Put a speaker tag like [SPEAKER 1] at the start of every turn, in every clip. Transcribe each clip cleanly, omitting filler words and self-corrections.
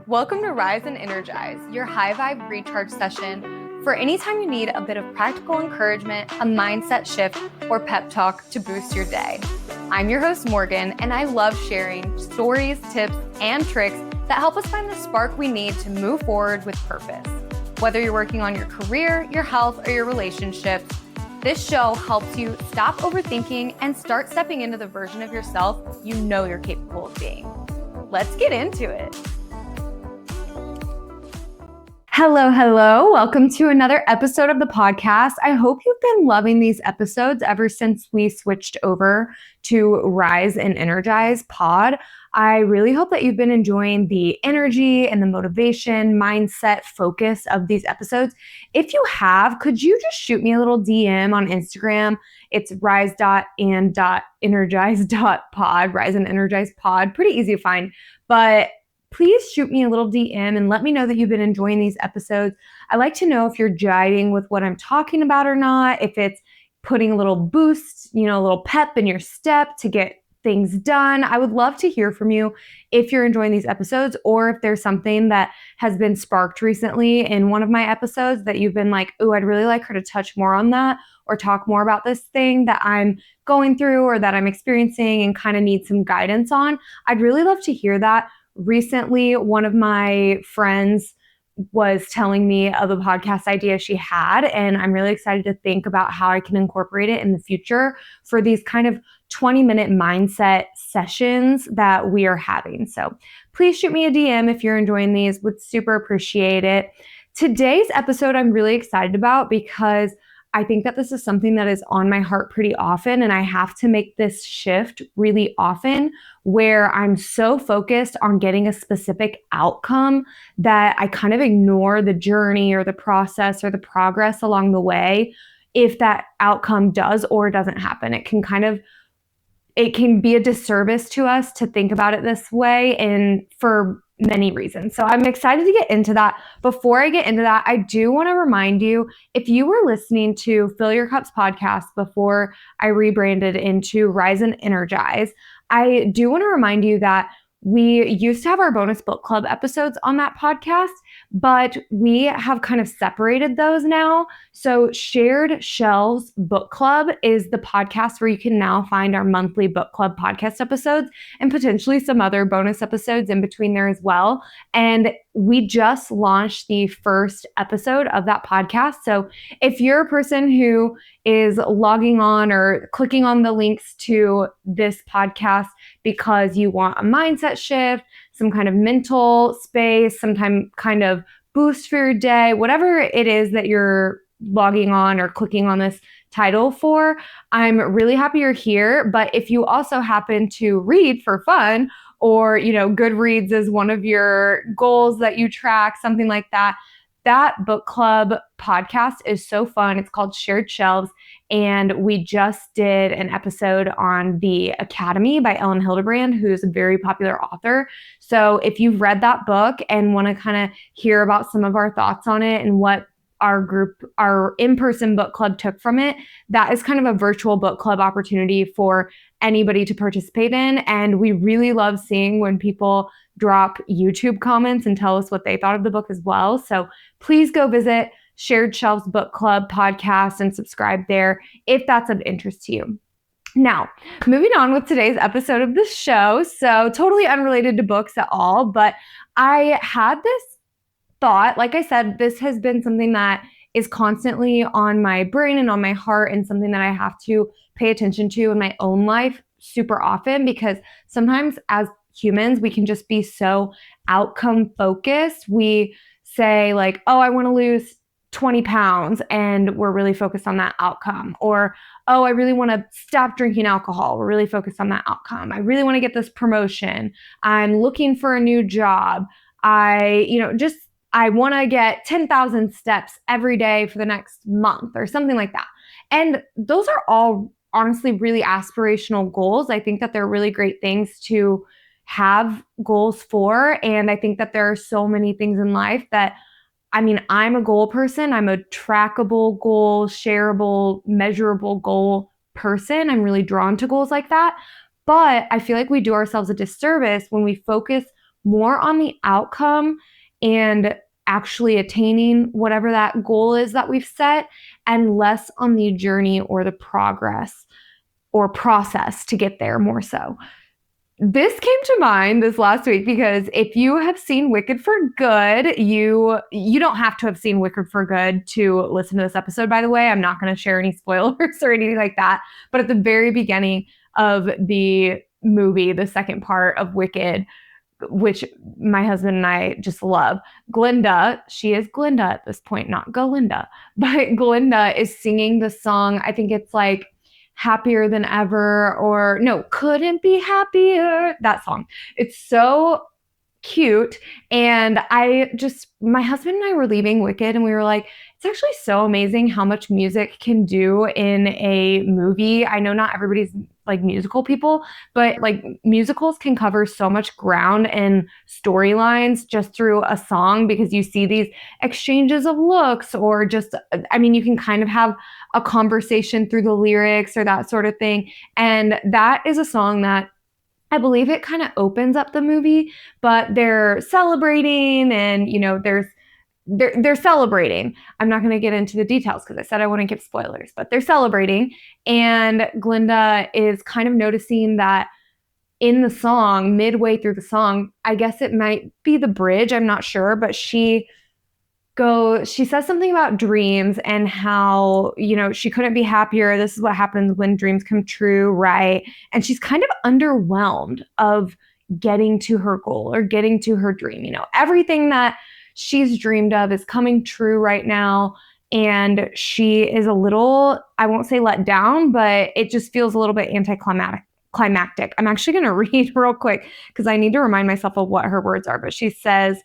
[SPEAKER 1] Welcome to Rise and Energize, your high vibe recharge session for anytime you need a bit of practical encouragement, a mindset shift, or pep talk to boost your day. I'm your host, Morgan, and I love sharing stories, tips, and tricks that help us find the spark we need to move forward with purpose. Whether you're working on your career, your health, or your relationships, this show helps you stop overthinking and start stepping into the version of yourself you know you're capable of being. Let's get into it. Hello. Welcome to another episode of the podcast. I hope you've been loving these episodes ever since we switched over to Rise and Energize pod. I really hope that you've been enjoying the energy and the motivation, mindset, focus of these episodes. If you have, could you just shoot me a little DM on Instagram? It's rise.and.energize.pod, Rise and Energize pod. Pretty easy to find, but please shoot me a little DM and let me know that you've been enjoying these episodes. I like to know if you're jiving with what I'm talking about or not, if it's putting a little boost, a little pep in your step to get things done. I would love to hear from you if you're enjoying these episodes, or if there's something that has been sparked recently in one of my episodes that you've been like, oh, I'd really like her to touch more on that or talk more about this thing that I'm going through or that I'm experiencing and kind of need some guidance on. I'd really love to hear that. Recently, one of my friends was telling me of a podcast idea she had, and I'm really excited to think about how I can incorporate it in the future for these kind of 20-minute mindset sessions that we are having. So please shoot me a DM if you're enjoying these. Would super appreciate it. Today's episode I'm really excited about because I think that this is something that is on my heart pretty often, and I have to make this shift really often where I'm so focused on getting a specific outcome that I kind of ignore the journey or the process or the progress along the way if that outcome does or doesn't happen. It can be a disservice to us to think about it this way, and for many reasons. So I'm excited to get into that. Before I get into that, I do want to remind you, if you were listening to Fill Your Cups podcast before I rebranded into Rise and Energize, I do want to remind you that we used to have our bonus book club episodes on that podcast, but we have kind of separated those now. So Shared Shelves Book Club is the podcast where you can now find our monthly book club podcast episodes and potentially some other bonus episodes in between there as well. And we just launched the first episode of that podcast. So if you're a person who is logging on or clicking on the links to this podcast because you want a mindset shift, some kind of mental space, some kind of boost for your day, whatever it is that you're logging on or clicking on this title for, I'm really happy you're here. But if you also happen to read for fun, or, Goodreads is one of your goals that you track, something like that, that book club podcast is so fun. It's called Shared Shelves. And we just did an episode on The Academy by Ellen Hildebrand, who's a very popular author. So if you've read that book and want to kind of hear about some of our thoughts on it and what our in-person book club took from it, that is kind of a virtual book club opportunity for anybody to participate in. And we really love seeing when people drop YouTube comments and tell us what they thought of the book as well. So please go visit Shared Shelves Book Club podcast and subscribe there if that's of interest to you. Now, moving on with today's episode of the show. So totally unrelated to books at all, but I had this thought. Like I said, this has been something that is constantly on my brain and on my heart, and something that I have to pay attention to in my own life super often, because sometimes as humans, we can just be so outcome focused. We say like, oh, I want to lose 20 pounds, and we're really focused on that outcome. Or, oh, I really want to stop drinking alcohol. We're really focused on that outcome. I really want to get this promotion. I'm looking for a new job. I want to get 10,000 steps every day for the next month or something like that. And those are all honestly really aspirational goals. I think that they're really great things to have goals for. And I think that there are so many things in life that I mean, I'm a goal person. I'm a trackable goal, shareable, measurable goal person. I'm really drawn to goals like that. But I feel like we do ourselves a disservice when we focus more on the outcome and actually attaining whatever that goal is that we've set, and less on the journey or the progress or process to get there more so. This came to mind this last week because if you have seen Wicked for Good, you don't have to have seen Wicked for Good to listen to this episode, by the way. I'm not going to share any spoilers or anything like that. But at the very beginning of the movie, the second part of Wicked, which my husband and I just love, Glinda, she is Glinda at this point, not Galinda, but Glinda is singing the song. I think it's like Happier Than Ever, or no, Couldn't Be Happier, that song. It's so cute. And my husband and I were leaving Wicked and we were like, it's actually so amazing how much music can do in a movie. I know not everybody's like musical people, but like musicals can cover so much ground and storylines just through a song, because you see these exchanges of looks, or just, I mean, you can kind of have a conversation through the lyrics or that sort of thing. And that is a song that I believe it kind of opens up the movie, but they're celebrating, and they're celebrating. I'm not going to get into the details because I said I wouldn't give spoilers, but they're celebrating, and Glinda is kind of noticing that in the song, midway through the song, I guess it might be the bridge, I'm not sure, but she says something about dreams and how, she couldn't be happier. This is what happens when dreams come true, right? And she's kind of underwhelmed of getting to her goal or getting to her dream. Everything that she's dreamed of is coming true right now. And she is a little, I won't say let down, but it just feels a little bit climactic. I'm actually going to read real quick because I need to remind myself of what her words are. But she says,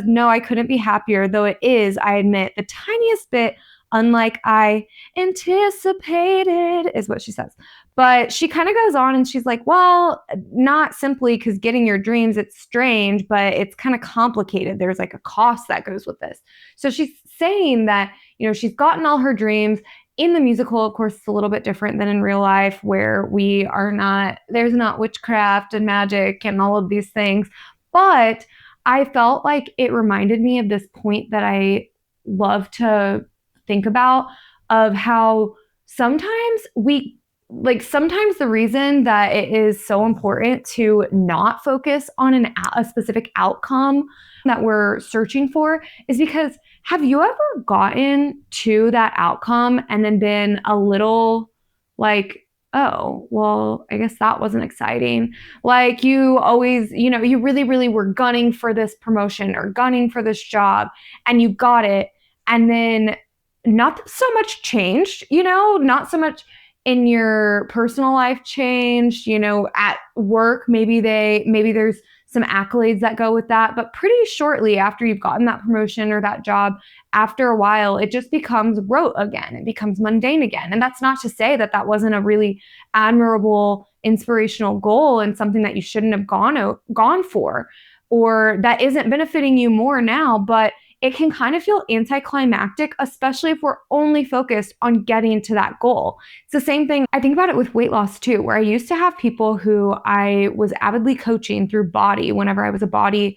[SPEAKER 1] no, I couldn't be happier, though it is, I admit, the tiniest bit unlike I anticipated, is what she says. But she kind of goes on and she's like, well, not simply because getting your dreams, it's strange, but it's kind of complicated. There's like a cost that goes with this. So she's saying that, she's gotten all her dreams. In the musical, of course, it's a little bit different than in real life, where there's not witchcraft and magic and all of these things. But I felt like it reminded me of this point that I love to think about, of how sometimes the reason that it is so important to not focus on a specific outcome that we're searching for is because, have you ever gotten to that outcome and then been a little like, oh, well, I guess that wasn't exciting. Like you always, you really, really were gunning for this promotion or gunning for this job, and you got it. And then not so much changed, not so much in your personal life changed, at work, maybe there's some accolades that go with that. But pretty shortly after you've gotten that promotion or that job, after a while, it just becomes rote again. It becomes mundane again. And that's not to say that that wasn't a really admirable, inspirational goal and something that you shouldn't have gone for, or that isn't benefiting you more now, but it can kind of feel anticlimactic, especially if we're only focused on getting to that goal. It's the same thing. I think about it with weight loss too, where I used to have people who I was avidly coaching through Body whenever I was a body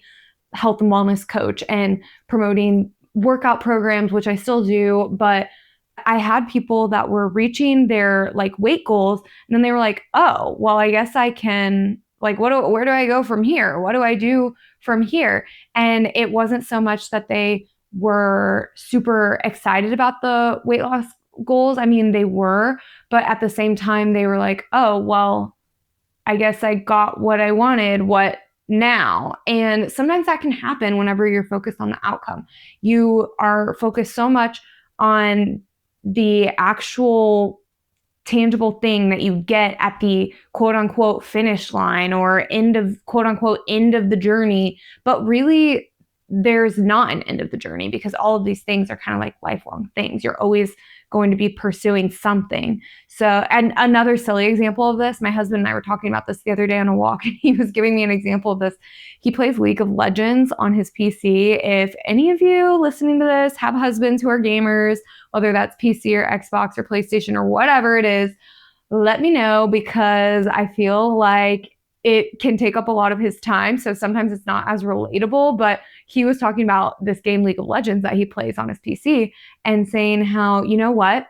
[SPEAKER 1] health and wellness coach and promoting workout programs, which I still do. But I had people that were reaching their like weight goals, and then they were like, oh, well, I guess I can, like, where do I go from here? What do I do from here? And it wasn't so much that they were super excited about the weight loss goals. I mean, they were, but at the same time, they were like, oh, well, I guess I got what I wanted. What now? And sometimes that can happen whenever you're focused on the outcome. You are focused so much on the actual tangible thing that you get at the quote unquote finish line or quote unquote end of the journey. But really, there's not an end of the journey, because all of these things are kind of like lifelong things. You're always going to be pursuing something. So, and another silly example of this, my husband and I were talking about this the other day on a walk, and he was giving me an example of this. He plays League of Legends on his PC. If any of you listening to this have husbands who are gamers, whether that's PC or Xbox or PlayStation or whatever it is, let me know, because I feel like it can take up a lot of his time. So sometimes it's not as relatable, but he was talking about this game League of Legends that he plays on his PC and saying how, you know what?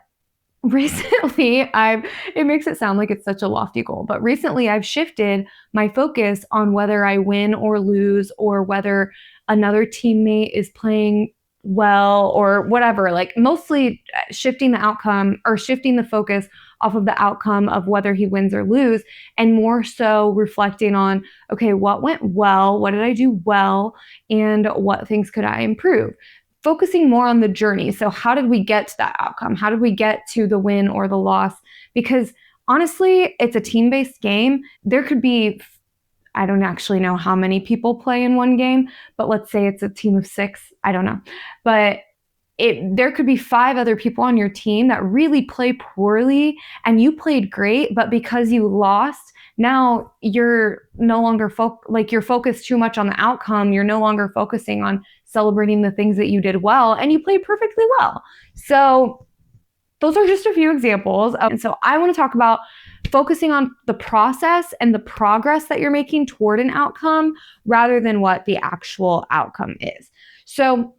[SPEAKER 1] Recently, it makes it sound like it's such a lofty goal, but recently I've shifted my focus on whether I win or lose, or whether another teammate is playing well or whatever, like mostly shifting the outcome or shifting the focus off of the outcome of whether he wins or lose, and more so reflecting on, okay, what went well, what did I do well, and what things could I improve? Focusing more on the journey. So how did we get to that outcome? How did we get to the win or the loss? Because honestly, it's a team-based game. There could be, I don't actually know how many people play in one game, but let's say it's a team of 6. I don't know. But there could be 5 other people on your team that really play poorly and you played great, but because you lost, now you're no longer you're focused too much on the outcome. You're no longer focusing on celebrating the things that you did well, and you played perfectly well. So those are just a few examples. And so I want to talk about focusing on the process and the progress that you're making toward an outcome rather than what the actual outcome is. So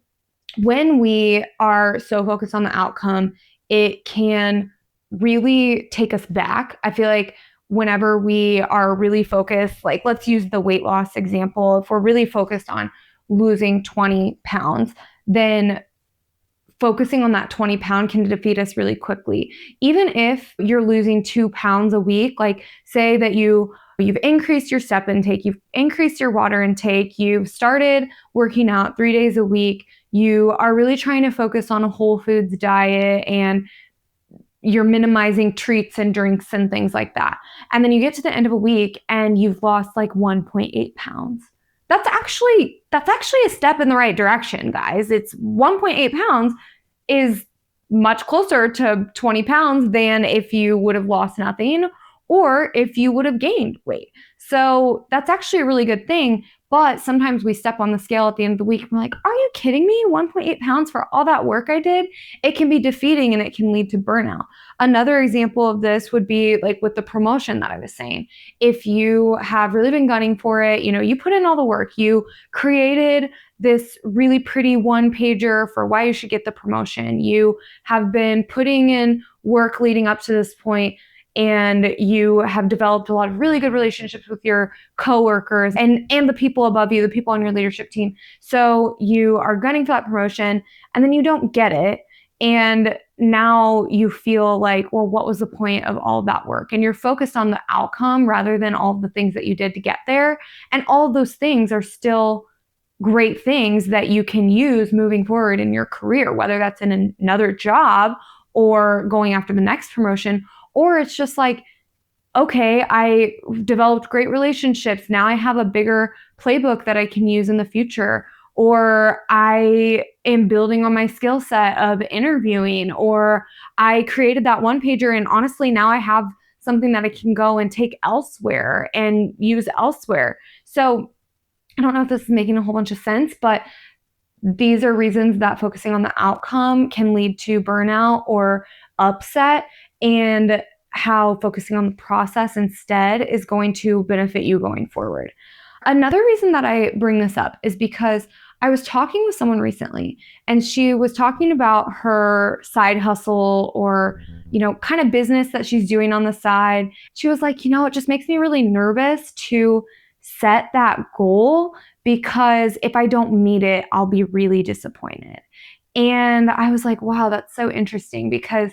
[SPEAKER 1] when we are so focused on the outcome, it can really take us back. I feel like whenever we are really focused, like let's use the weight loss example. If we're really focused on losing 20 pounds, then focusing on that 20 pound can defeat us really quickly. Even if you're losing 2 pounds a week, like say that you've increased your step intake, you've increased your water intake, you've started working out 3 days a week, you are really trying to focus on a whole foods diet, and you're minimizing treats and drinks and things like that. And then you get to the end of a week and you've lost like 1.8 pounds. That's actually a step in the right direction, guys. It's 1.8 pounds is much closer to 20 pounds than if you would have lost nothing or if you would have gained weight. So that's actually a really good thing. But sometimes we step on the scale at the end of the week and we're like, are you kidding me? 1.8 pounds for all that work I did? It can be defeating and it can lead to burnout. Another example of this would be like with the promotion that I was saying. If you have really been gunning for it, you put in all the work, you created this really pretty one-pager for why you should get the promotion. You have been putting in work leading up to this point, and you have developed a lot of really good relationships with your coworkers and the people above you, the people on your leadership team. So you are gunning for that promotion and then you don't get it. And now you feel like, well, what was the point of all of that work? And you're focused on the outcome rather than all of the things that you did to get there. And all of those things are still great things that you can use moving forward in your career, whether that's in another job or going after the next promotion. Or it's just like, okay, I developed great relationships. Now I have a bigger playbook that I can use in the future. Or I am building on my skill set of interviewing. Or I created that one pager and honestly, now I have something that I can go and take elsewhere and use elsewhere. So I don't know if this is making a whole bunch of sense, but these are reasons that focusing on the outcome can lead to burnout or upset, and how focusing on the process instead is going to benefit you going forward. Another reason that I bring this up is because I was talking with someone recently and she was talking about her side hustle or, kind of business that she's doing on the side. She was like, it just makes me really nervous to set that goal because if I don't meet it, I'll be really disappointed. And I was like, wow, that's so interesting because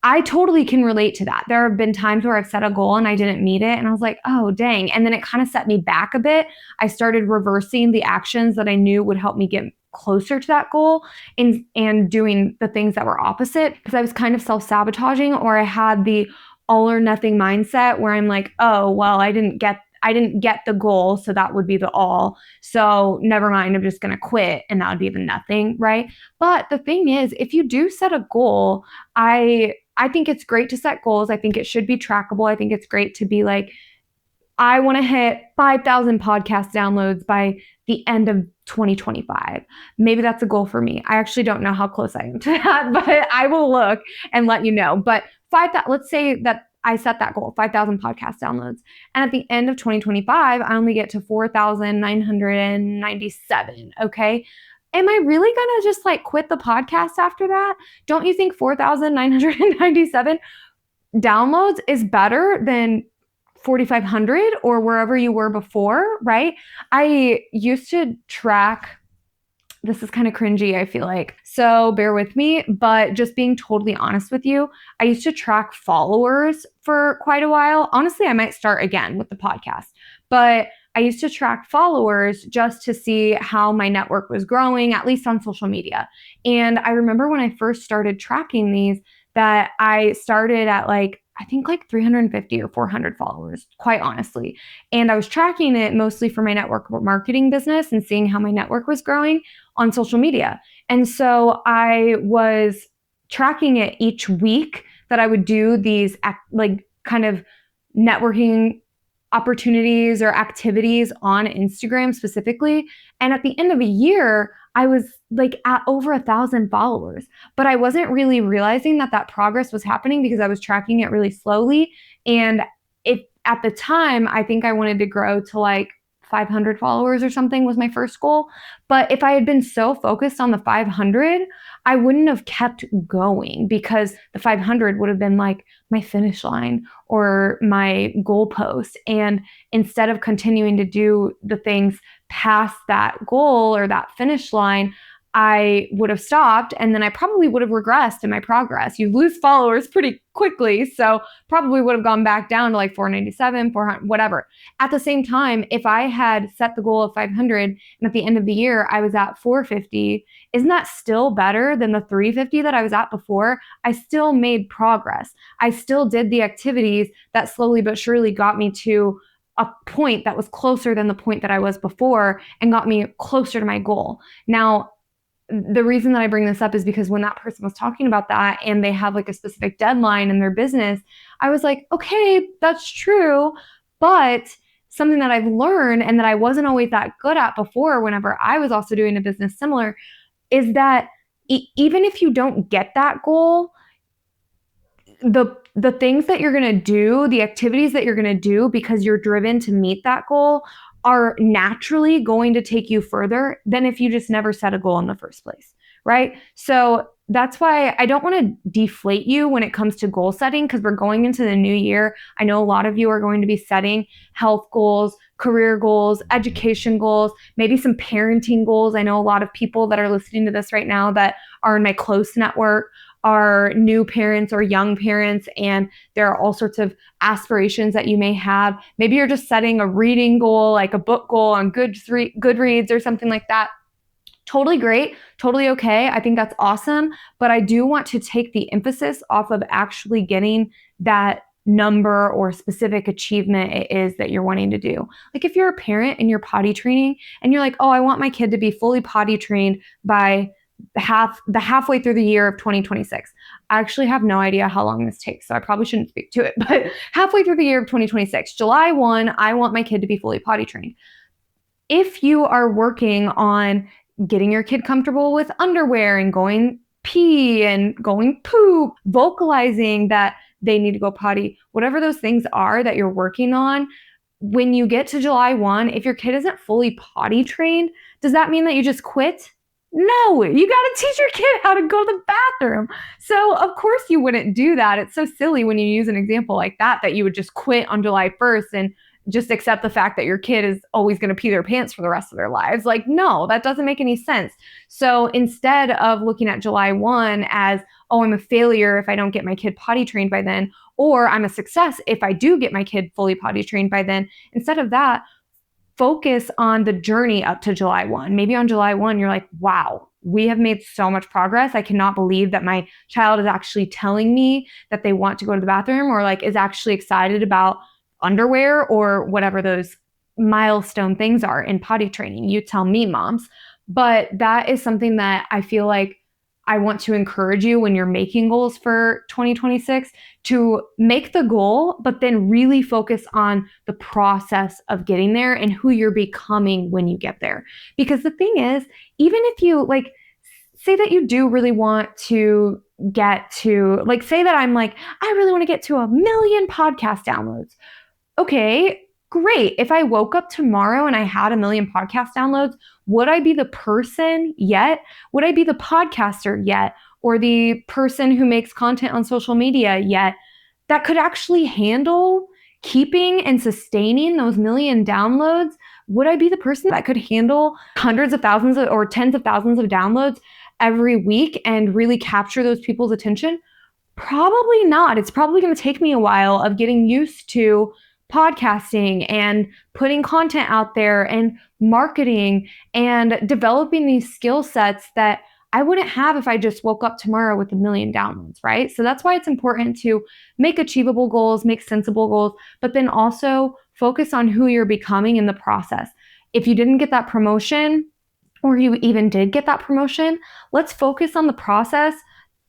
[SPEAKER 1] I totally can relate to that. There have been times where I've set a goal and I didn't meet it and I was like, oh, dang. And then it kind of set me back a bit. I started reversing the actions that I knew would help me get closer to that goal and doing the things that were opposite because I was kind of self-sabotaging, or I had the all or nothing mindset where I'm like, oh, well, I didn't I didn't get the goal, so that would be the all. So never mind, I'm just going to quit, and that would be the nothing, right? But the thing is, if you do set a goal, I think it's great to set goals. I think it should be trackable. I think it's great to be like, I want to hit 5,000 podcast downloads by the end of 2025. Maybe that's a goal for me. I actually don't know how close I am to that, but I will look and let you know. But let's say that I set that goal, 5,000 podcast downloads. And at the end of 2025, I only get to 4,997. Okay. Am I really going to just like quit the podcast after that? Don't you think 4,997 downloads is better than 4,500 or wherever you were before, right? I used to track, this is kind of cringy, I feel like, so bear with me, but just being totally honest with you, I used to track followers for quite a while. Honestly, I might start again with the podcast, but I used to track followers just to see how my network was growing, at least on social media. And I remember when I first started tracking these, that I started at I think 350 or 400 followers, quite honestly. And I was tracking it mostly for my network marketing business and seeing how my network was growing on social media. And so I was tracking it each week that I would do these kind of networking opportunities or activities on Instagram specifically. And at the end of a year, I was at over 1,000 followers, but I wasn't really realizing that progress was happening because I was tracking it really slowly. And at the time, I think I wanted to grow to 500 followers or something was my first goal. But if I had been so focused on the 500, I wouldn't have kept going because the 500 would have been my finish line or my goalpost. And instead of continuing to do the things past that goal or that finish line, I would have stopped and then I probably would have regressed in my progress. You lose followers pretty quickly, so probably would have gone back down to 497, 400, whatever. At the same time, if I had set the goal of 500 and at the end of the year I was at 450, isn't that still better than the 350 that I was at before? I still made progress. I still did the activities that slowly but surely got me to a point that was closer than the point that I was before and got me closer to my goal. Now, the reason that I bring this up is because when that person was talking about that and they have a specific deadline in their business, I was like, okay, that's true. But something that I've learned and that I wasn't always that good at before, whenever I was also doing a business similar, is that even if you don't get that goal, the things that you're going to do, the activities that you're going to do because you're driven to meet that goal are naturally going to take you further than if you just never set a goal in the first place, right? So that's why I don't want to deflate you when it comes to goal setting because we're going into the new year. I know a lot of you are going to be setting health goals, career goals, education goals, maybe some parenting goals. I know a lot of people that are listening to this right now that are in my close network are new parents or young parents, and there are all sorts of aspirations that you may have. Maybe you're just setting a reading goal, like a book goal on Goodreads or something like that. Totally great, totally okay. I think that's awesome, but I do want to take the emphasis off of actually getting that number or specific achievement it is that you're wanting to do. If you're a parent and you're potty training and you're like, oh, I want my kid to be fully potty trained by halfway through the year of 2026. I actually have no idea how long this takes, so I probably shouldn't speak to it, but halfway through the year of 2026, July 1, I want my kid to be fully potty trained. If you are working on getting your kid comfortable with underwear and going pee and going poop, vocalizing that they need to go potty, whatever those things are that you're working on, when you get to July 1, if your kid isn't fully potty trained, does that mean that you just quit? No, you got to teach your kid how to go to the bathroom. So of course you wouldn't do that. It's so silly when you use an example like that you would just quit on July 1st and just accept the fact that your kid is always going to pee their pants for the rest of their lives. No, that doesn't make any sense. So instead of looking at July 1 as, oh, I'm a failure if I don't get my kid potty trained by then, or I'm a success if I do get my kid fully potty trained by then, instead of that, focus on the journey up to July 1. Maybe on July 1, you're like, wow, we have made so much progress. I cannot believe that my child is actually telling me that they want to go to the bathroom or is actually excited about underwear or whatever those milestone things are in potty training. You tell me, moms. But that is something that I feel like I want to encourage you when you're making goals for 2026 to make the goal, but then really focus on the process of getting there and who you're becoming when you get there. Because the thing is, even if you like, say that you do really want to get to, like, say that I'm like, I really want to get to 1 million podcast downloads. Okay, great. If I woke up tomorrow and I had 1 million podcast downloads, would I be the person yet? Would I be the podcaster yet? Or the person who makes content on social media yet that could actually handle keeping and sustaining those 1 million downloads? Would I be the person that could handle hundreds of thousands or tens of thousands of downloads every week and really capture those people's attention? Probably not. It's probably going to take me a while of getting used to podcasting and putting content out there and marketing and developing these skill sets that I wouldn't have if I just woke up tomorrow with 1 million downloads, right? So that's why it's important to make achievable goals, make sensible goals, but then also focus on who you're becoming in the process. If you didn't get that promotion, or you even did get that promotion, let's focus on the process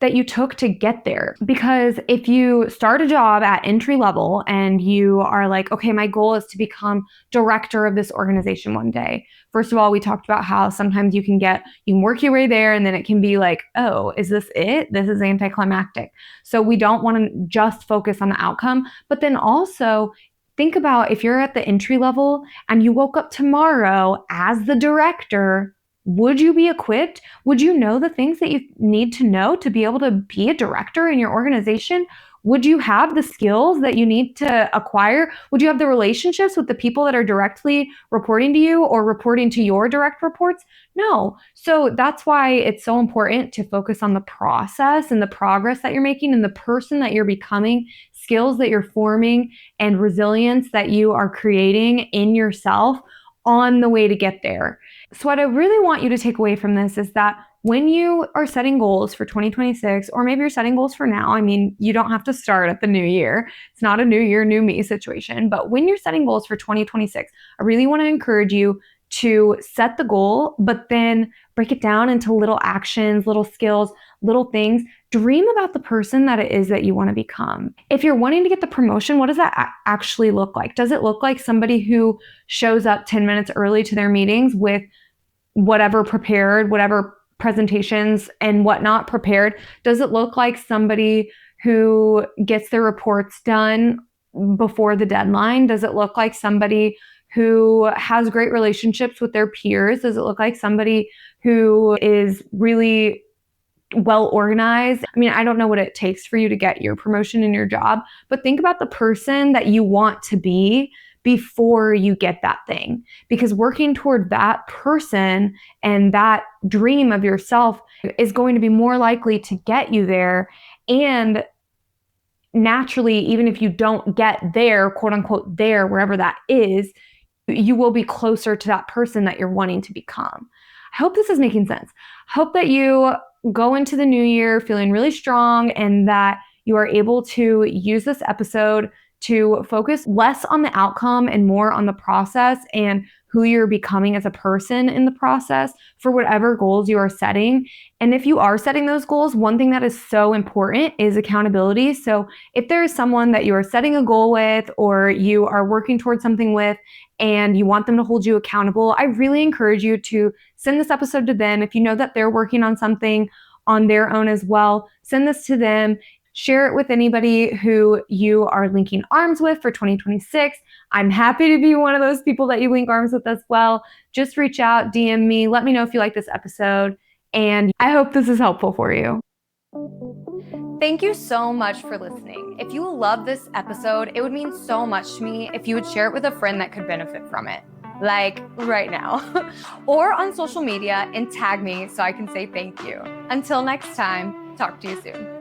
[SPEAKER 1] that you took to get there. Because if you start a job at entry level and you are like, okay, my goal is to become director of this organization one day. First of all, we talked about how sometimes you can work your way there and then it can be like, oh, is this it? This is anticlimactic. So we don't want to just focus on the outcome, but then also think about if you're at the entry level and you woke up tomorrow as the director, would you be equipped? Would you know the things that you need to know to be able to be a director in your organization? Would you have the skills that you need to acquire? Would you have the relationships with the people that are directly reporting to you or reporting to your direct reports? No. So that's why it's so important to focus on the process and the progress that you're making and the person that you're becoming, skills that you're forming, and resilience that you are creating in yourself on the way to get there. So what I really want you to take away from this is that when you are setting goals for 2026, or maybe you're setting goals for now, I mean, you don't have to start at the new year. It's not a new year, new me situation. But when you're setting goals for 2026, I really want to encourage you to set the goal, but then break it down into little actions, little skills, little things. Dream about the person that it is that you want to become. If you're wanting to get the promotion, what does that actually look like? Does it look like somebody who shows up 10 minutes early to their meetings with whatever prepared, whatever presentations and whatnot prepared? Does it look like somebody who gets their reports done before the deadline? Does it look like somebody who has great relationships with their peers? Does it look like somebody who is really well organized? I mean, I don't know what it takes for you to get your promotion in your job, but think about the person that you want to be before you get that thing. Because working toward that person and that dream of yourself is going to be more likely to get you there. And naturally, even if you don't get there, quote unquote, there, wherever that is, you will be closer to that person that you're wanting to become. I hope this is making sense. I hope that you go into the new year feeling really strong and that you are able to use this episode to focus less on the outcome and more on the process and who you're becoming as a person in the process for whatever goals you are setting. And if you are setting those goals, one thing that is so important is accountability. So if there is someone that you are setting a goal with or you are working towards something with and you want them to hold you accountable, I really encourage you to send this episode to them. If you know that they're working on something on their own as well, send this to them. Share it with anybody who you are linking arms with for 2026. I'm happy to be one of those people that you link arms with as well. Just reach out, DM me, let me know if you like this episode, and I hope this is helpful for you. Thank you so much for listening. If you love this episode, it would mean so much to me if you would share it with a friend that could benefit from it, like right now, or on social media and tag me so I can say thank you. Until next time, talk to you soon.